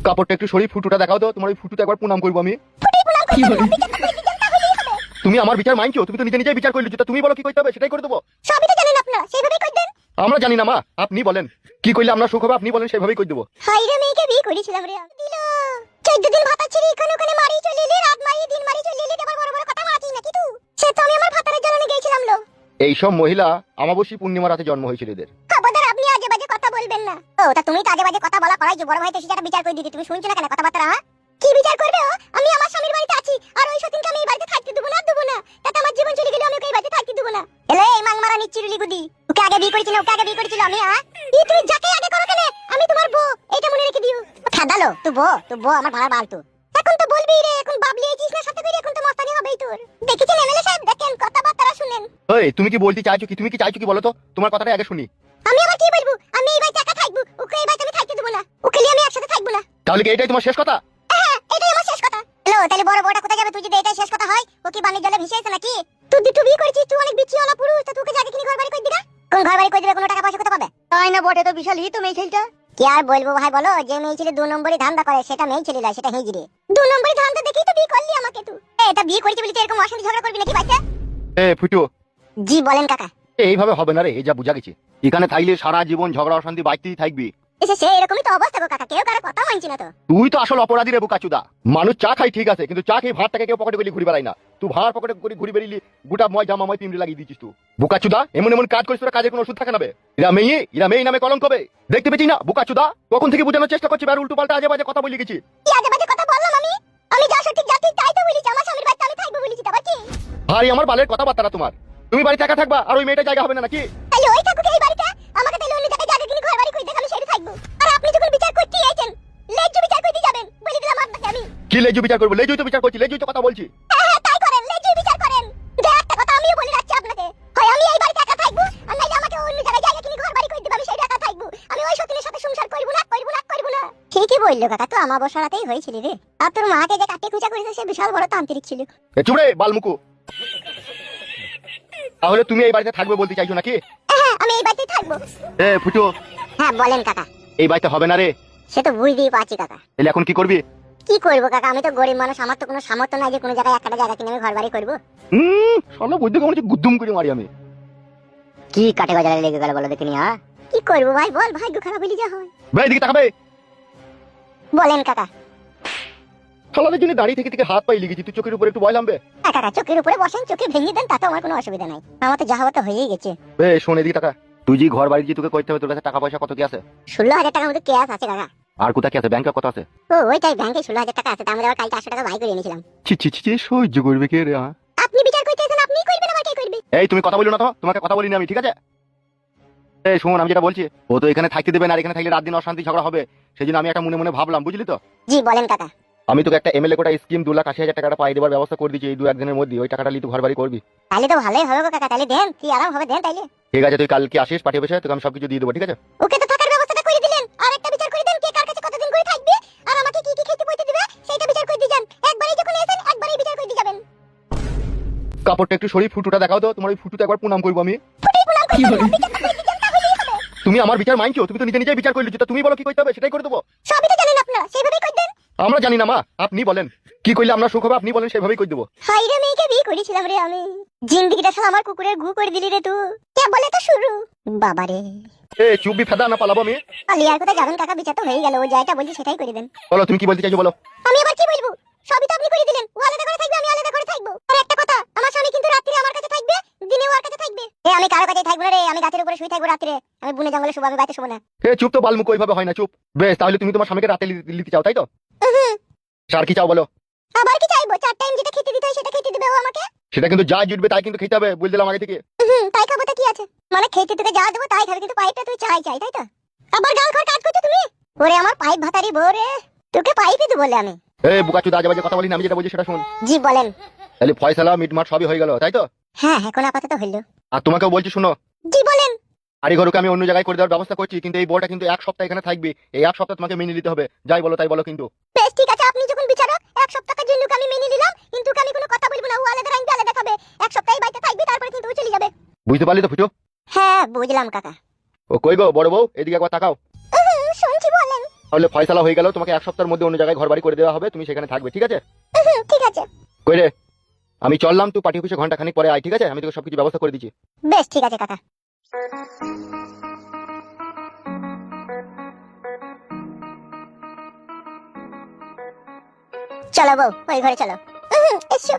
কাপড়টা একটু সরিয়ে ফুটুটা দেখাও তো, তোমার ওই ফুটুতে একবার প্রণাম করবো আমি। তুমি আমার বিচার মানছো? তুমি তো নিজে নিজেই বিচার করলে, যেটা তুমি বলো কি করতে হবে সেটাই করে দেবো। সবই তো জানেন আপনারা, সেইভাবেই করে দেন। আমরা জানি না মা, আপনি বলেন কি করলে আমরা সুখ হবে, আপনি বলেন সেভাবেই করে দেবো। হাইরে মেয়েকে বিয়ে করেছিলাম রে, দিল 14 দিন ভাতা ছিড়ি এখানে ওখানে মারি চলে এলি, রাত মারি দিন মারি চলে এলি, এবার বড় বড় কথা মারাছিস নাকি তুই? সে তো আমি আমার ভাতারের জ্বালানি গেছিলাম লো। এইসব মহিলা অমাবস্যা পূর্ণিমা রাতে জন্ম হয়েছিল এদের। খবরদার আপনি আজে বাজে কথা বলবেন না। ও তা তুমি তো আজে বাজে কথা বলা করাই যে বড় ভাই তো সেটা বিচার করে দিতে, তুমি শুনছো না কেন কথাবার্তা? হ্যাঁ কি বিচার করবে ও? আমি আমার স্বামীর বাড়িতে আছি আর ওই সতীনকে আমি এই বাড়িতে থাকতে দেব না, দেব না। তাতে আমার জীবন চলে গেল, আমি ওকে এই বাড়িতে থাকতে দেব না। এলে এই মাংমারা নিচ্ছিরুলি গুদি, ওকে আগে বিয়ে করেছিল, ওকে আগে বিয়ে করেছিল আমি। হ্যাঁ তুমি যাকে আগে করো কেন, আমি তোমার বউ, এটা মনে রেখে দিও। খাদালো তুই বউ আমার ভাড়া বাল তো। এখন তো বলবি রে, এখন বাবলি এসিস না সাথে করে, এখন তো মস্তানি হবেই তোর। দেখেছেন এমএলএ সাহেব, দেখেন কথাবার্তা শুনেন। ওই তুমি কি বলতে চাইছো কি? তুমি কি চাইছো কি বলো তো? তোমার কথাটা আগে শুনি। আমি আবার কি বলবো? আমি এই বাড়িতে একা থাকবো, ওকে এই বাড়িতে আমি থাকতে দেব না, ওকে নিয়ে আমি একসাথে থাকবো না। তাহলে কি এটাই তোমার শেষ কথা? হ্যাঁ এটাই আমার শেষ কথা। হ্যালো তাহলে বড় বউটা কোথায় যাবে? তুই যদি এটাই শেষ কথা হয়, ও কি বাণিজ্য জলে ভেসে আছে নাকি? তুই দুটো বিয়ে করেছিস, তুই অনেক বিচিওয়ালা পুরুষ, তা তোকে জায়গা কিনে ঘর বাড়ি করে দিবা? কোন ঘর বাড়ি করে দিবে, কোনো টাকা পয়সা কোথা পাবে? তাই না বটে, তো বিশাল হিত মেয়ে ছেলেটা। কি আর বলবো ভাই বলো, যে মেয়ে ছেলে 2 নম্বরই ধান্দা করে সেটা মেয়ে ছেলে না, সেটা হিজড়ে। 2 নম্বরই ধান্দা দেখেই তো বিয়ে করলি আমাকে তুই। এটা বিয়ে করেছিস বলি তো এরকম অশান্তি ঝগড়া করবি নাকি বাচ্চা? এ ফুটু, জি বলেন কাকা। এইভাবে হবে না রে, এই যা বুঝা গেছে। এখানে থাকলে সারা জীবন ঝগড়া অশান্তি বাড়তেই থাকবি। এসে সে এরকমই তো অবস্থা গো কাকা, কেউ কারো কথা মানছি না তো। তুই তো আসল অপরাধী রে বোকাচুদা। মানুষ চা খাই ঠিক আছে, কিন্তু চা খেয়ে ভাতটাকে কেউ পকেটে করে ঘুরে বেড়াই না। তুই ভাত পকেটে করে ঘুরে বেরিয়ে গোটা ময় জামা ময় পিমড়ে লাগিয়ে দিচ্ছিস তুই। বোকাচুদা এমন এমন কাজ করিস, তোরা কাজের কোনো ওষুধ থাকে না বে। এরা মেয়ে নামে কলঙ্ক বে। দেখতে পেয়েছি না বোকাচুদা, কখন থেকে বোঝানোর চেষ্টা করছি, আর উল্টো পাল্টা আজে বাজে কথা বলে গেছি। কি আজে বাজে কথা বললাম আমি? আমি যা সঠিক যা ঠিক তাই তো বলেছি, আমার স্বামীর বাড়িতে আমি থাকবো বলেছি, তারপর কি? ভাই আমার বালের কথাবার্তা তোমার। তুমি বাড়িতে একা থাকবা আর ওই মেয়েটা জায়গা হবে না নাকি? তাহলে ওই থাকুক এই বাড়িতে, আমাকে তাহলে অন্য জায়গায় জায়গা কিনে ঘর বাড়ি করে দেখ, আমি সেটা থাকবো। আর আপনি যখন বিচার করতে এসেছেন, লেজ্জ বিচার করতে যাবেন বলে দিলাম আপনাকে আমি। কি লেজু বিচার করবো? লেজুই তো বিচার করছি, লেজুই তো কথা বলছি। হ্যাঁ হ্যাঁ তাই করেন, লেজ্জ বিচার করেন। কিন্তু একটা কথা আমিও বলে রাখছি আপনাকে, হয় আমি এই বাড়িতে একা থাকবো, আর নাইলে আমাকে অন্য জায়গায় জায়গা কিনে ঘর বাড়ি করে দেব, আমি সেটা একা থাকবো। আমি ওই সতীনের সাথে সংসার করব না, করব না, করব না। ঠিকই বললো কাকা, তো আমার বসারাতেই হয়েছিল রে। আর তোর মাকে যে কাটে খুঁচা করেছে সে বিশাল বড় তান্ত্রিক ছিল। চুপ রে বালমুকু। তাহলে তুমি এই বাড়িতে থাকবে বলতে চাইছো নাকি? হ্যাঁ আমি এই বাড়িতেই থাকবো। এ ফুটু, হ্যাঁ বলেন কাকা। এই বাড়িতে হবে না রে। সে তো বুঝতেই পারছি কাকা। তাহলে এখন কি করবি? কি করবো কাকা, আমি তো গরিব মানুষ, আমার তো কোনো সামর্থ্য নাই যে কোনো জায়গায় একটা জায়গা কিনে আমি ঘর বাড়ি করবো। শালা বুদ্ধি কেমন গুদ্দুম করে মারি আমি। কি কাটে বাজারে লেগে গেল বলো দেখিনি? হ্যাঁ কি করবো ভাই বল, ভাগ্য খারাপ হইলে যা হয়। ভাই দিকে তাকাবে। বলেন কাকা। শালাদের জন্য দাঁড়িয়ে থেকে থেকে হাত পাই লেগেছি, তুই চোখের উপরে একটু বয়লাম বে। হ্যাঁ কাকা চোখের উপরে বসেন, চোখে ভেঙে দেন, তাতে আমার কোনো অসুবিধা নাই, আমার তো যা হওয়া তো হয়েই গেছে। বে শোন এদিকে টাকা। তুই যে ঘর বাড়ি যে তোকে করতে হবে, তোর কাছে টাকা পয়সা কত কি আছে? 16,000 টাকার মতো ক্যাশ আছে কাকা। আর কোথা কি আছে? ব্যাংকে কত আছে? ও ওইটাই, ব্যাংকে 16,000 টাকা আছে, তার মধ্যে আবার কালকে 800 টাকা ভাই করে এনেছিলাম। ছি ছি ছি, সহ্য করবে কে রে? আপনি বিচার করতেছেন, আপনিই করবেন, আমার কে করবে? এই তুমি কথা বলো না তো, তোমাকে কথা বলিনি আমি, ঠিক আছে? এই শোন আমি যেটা বলছি, ও তো এখানে থাকতে দেবে না, আর এখানে থাকলে রাত দিন অশান্তি ঝগড়া হবে। সেই জন্য আমি একটা মনে মনে ভাবলাম, বুঝলি তো? জি বলেন কাকা। আমি তোকে একটা এমএলএ কোটা স্কিম 2,80,000 টাকাটা পাই দেবার ব্যবস্থা করে দিচ্ছি, এই 2-1 দিনের মধ্যে ওই টাকাটা লিয়ে তুই ঘর বাড়ি করবি। তাহলে তো ভালোই হবে গো কাকা, তাহলে দেন, কি আরাম হবে, দেন তাইলে। ঠিক আছে, তুই কালকে আসিস, পাঠিয়ে বসে তোকে আমি সবকিছু দিয়ে দেবো, ঠিক আছে? ওকে তো থাকার ব্যবস্থাটা করে দিলেন, আর একটা বিচার করে দেন কে কার কাছে কতদিন করে থাকবে, আর আমাকে কি কি খেতে বইতে দিবে সেটা বিচার করে দিয়ে যান। একবারই যখন এসেন একবারই বিচার করে দিয়ে যাবেন। কাপড়টা একটু সরিয়ে ফুটুটা দেখাও তো, তোমার ওই ফুটুতে একবার প্রণাম করবো আমি। ফুটেই প্রণাম করে দিলাম, বিচার করে দিয়ে যান, তাহলেই হবে। তুমি আমার বিচার মানছো? তুমি তো নিজে নিজেই বিচার করলে, যেটা তুমি বলো কি করতে হবে সেটাই করে দেবো। সবই তো জানেন আপনারা, সেইভাবেই করে দেন। আমরা জানি না মা, আপনি বলেন কি করলে আমরা সুখ হবে, আপনি বলেন সেভাবেই করে দেবো। হাইরে মেয়েকে বিয়ে করেছিলাম রে আমি, জিন্দেগিটা সব আমার কুকুরের ঘু করে দিলি রে তুই। কে বলে তো শুরু বাবা রে। এ চুপবি ফেদা না পালাবো আমি। আলিয়ার কোথায় যাবেন কাকা, বিচার তো হয়ে গেল, ও যাইটা বলছি সেটাই করে দেন। বলো তুমি কি বলতে চাইছো বলো। আমি আবার কি বলবো, সবই তো আপনি করে দিলেন। ও আলাদা করে থাকবে, আমি আলাদা করে থাকবো। আর একটা কথা, আমার স্বামী কিন্তু রাত্রে আমার কাছে থাকবে, দিনে ওর কাছে থাকবে। আমি কারো কাছে থাকবো না রে, আমি গাছের উপরে শুয়ে থাকবো রাত্রে, আমি বনে জঙ্গলে শুবো, আমি বাইরে শুবো না। এ চুপ তো বালমুখ, ওইভাবে হয় না, চুপ। বেশ তাহলে তুমি তোমার স্বামীকে রাতে নিতে চাও, তাই তো? আর কি চাও বলো? আবার কি চাইবো? 4 টাইম যেটা খেতে দিতে হয় সেটা খেতে দিবে ও আমাকে। সেটা কিন্তু যা জুটবে তাই কিন্তু খেতে হবে, বলে দিলাম আগে থেকে। তাই খাবো তো কি আছে, মানে খেতে তোকে যা দেবো তাই খাবে, কিন্তু পাইপটা তুই চাই তাই তো? আবার গাল ঘর কাজ করছো তুমি। ওরে আমার পাইপ ভাতারি বউ রে, তোকে পাইপই তো বলে আমি। এ বুকাচুদা আজে বাজে কথা বলি না, আমি যেটা বলছি সেটা শুন। জি বলেন। তাহলে ফয়সালা মিটমাট সবই হয়ে গেল, তাই তো? হ্যাঁ এখন আপাতত হইলো। আর তোমাকেও বলছি শুনো, জি বলেন। আরে ঘরকে আমি অন্য জায়গায় করে দেওয়ার ব্যবস্থা করছি, কিন্তু এই বউটা কিন্তু 1 সপ্তাহ এখানে থাকবে, এই 1 সপ্তাহ তোমাকে মেনে নিতে হবে, যাই বলো তাই বলো কিন্তু। বেশ ঠিক আছে, আপনি যখন বিচারক, 1 সপ্তাহের জন্য আমি মেনে নিলাম, কিন্তু আমি কোনো কথা বলবো না, ও আলাদা রাইন আলাদা খাবে, 1 সপ্তাহ বাইরে থাকবে, তারপরে কিন্তু ও চলে যাবে। বুঝতে পারলি তো ফুটো? হ্যাঁ বুঝলাম কাকা। ও কই গো বড় বউ, এদিকে একবার তাকাও। শুনছি বলেন। তাহলে ফয়সালা হয়ে গেল, তোমাকে 1 সপ্তাহের মধ্যে অন্য জায়গায় ঘর বাড়ি করে দেওয়া হবে, তুমি সেখানে থাকবে, ঠিক আছে? ঠিক আছে। কই রে, আমি চললাম, তুই পার্টি অফিসে ঘন্টা খানিক পরে আয়, ঠিক আছে? আমি তোকে সবকিছু ব্যবস্থা করে দিচ্ছি। বেশ ঠিক আছে কাকা। চলো বউ, ওই ঘরে চলো। এসো।